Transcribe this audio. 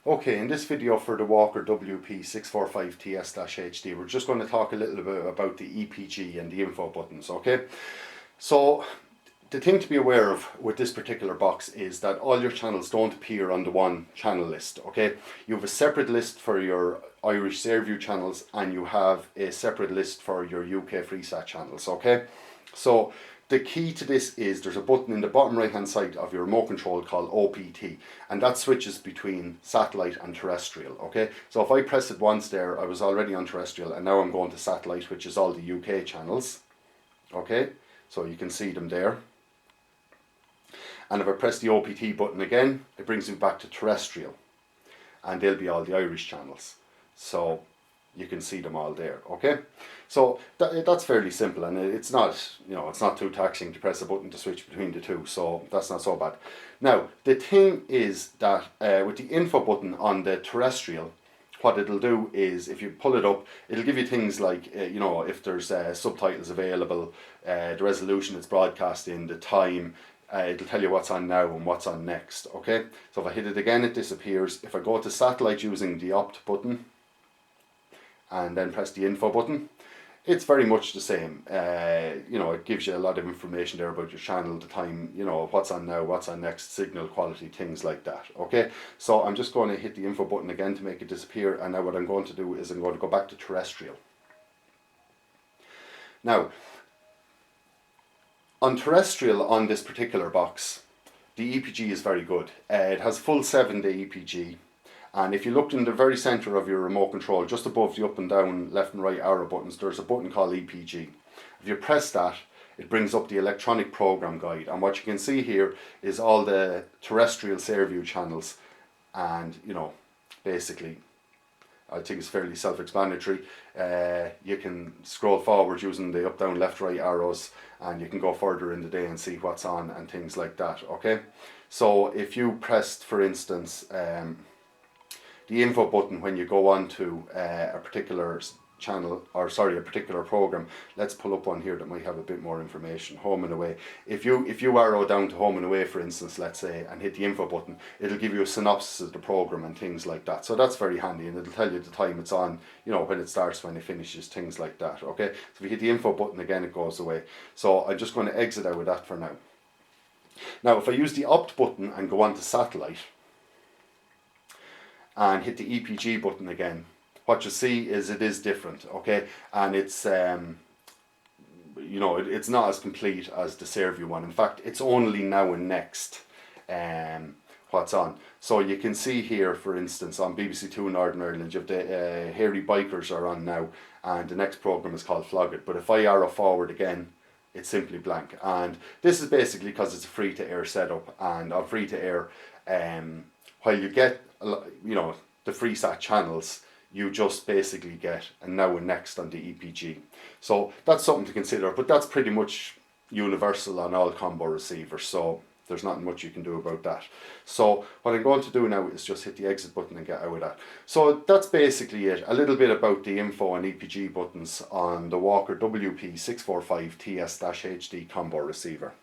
Okay, in this video for the Walker WP645TS-HD, we're just going to talk a little bit about the EPG and the info buttons, okay? So, the thing to be aware of with this particular box is that all your channels don't appear on the one channel list, okay? You have a separate list for your Irish Sairview channels and you have a separate list for your UK FreeSat channels, okay? So, the key to this is there's a button in the bottom right hand side of your remote control called OPT, and that switches between satellite and terrestrial, okay? So if I press it once there, I was already on terrestrial and now I'm going to satellite, which is all the UK channels, okay? So you can see them there. And if I press the OPT button again, it brings me back to terrestrial, and they'll be all the Irish channels. So you can see them all there, okay? So that's fairly simple, and it's not, it's not too taxing to press a button to switch between the two, so that's not so bad. Now, the thing is that with the info button on the terrestrial, what it'll do is, if you pull it up, it'll give you things like, if there's subtitles available, the resolution it's broadcast in, the time, it'll tell you what's on now and what's on next, okay? So if I hit it again, it disappears. If I go to satellite using the opt button, and then press the info button, it's very much the same. It gives you a lot of information there about your channel, the time, what's on now, what's on next, signal quality, things like that, okay? So I'm just going to hit the info button again to make it disappear, and now what I'm going to do is I'm going to go back to terrestrial. Now, on terrestrial, on this particular box, the EPG is very good. It has full 7-day EPG. And if you looked in the very centre of your remote control, just above the up and down, left and right arrow buttons, there's a button called EPG. If you press that, it brings up the electronic program guide. And what you can see here is all the terrestrial Sairview channels. And, basically, I think it's fairly self-explanatory. You can scroll forward using the up, down, left, right arrows, and you can go further in the day and see what's on and things like that, okay? So if you pressed, for instance, the info button when you go on to a particular channel, a particular program. Let's pull up one here that might have a bit more information. Home and away. If you arrow down to home and away, for instance, let's say, and hit the info button, it'll give you a synopsis of the program and things like that. So that's very handy, and it'll tell you the time it's on, when it starts, when it finishes, things like that, okay? So if you hit the info button again, it goes away. So I'm just going to exit out of that for now. Now, if I use the opt button and go on to satellite, and hit the EPG button again, what you see is it is different, okay? And it's it's not as complete as the Sairview one. In fact, it's only now and next what's on. So you can see here, for instance, on BBC Two Northern Ireland, you have the Hairy Bikers are on now, and the next programme is called Flog It. But if I arrow forward again, it's simply blank. And this is basically because it's a free-to-air setup, and on free-to-air, while you get the FreeSat channels, you just basically get a now and next on the EPG. So that's something to consider, but that's pretty much universal on all combo receivers, so there's not much you can do about that. So what I'm going to do now is just hit the exit button and get out of that. So that's basically it. A little bit about the info and EPG buttons on the Walker WP645TS-HD combo receiver.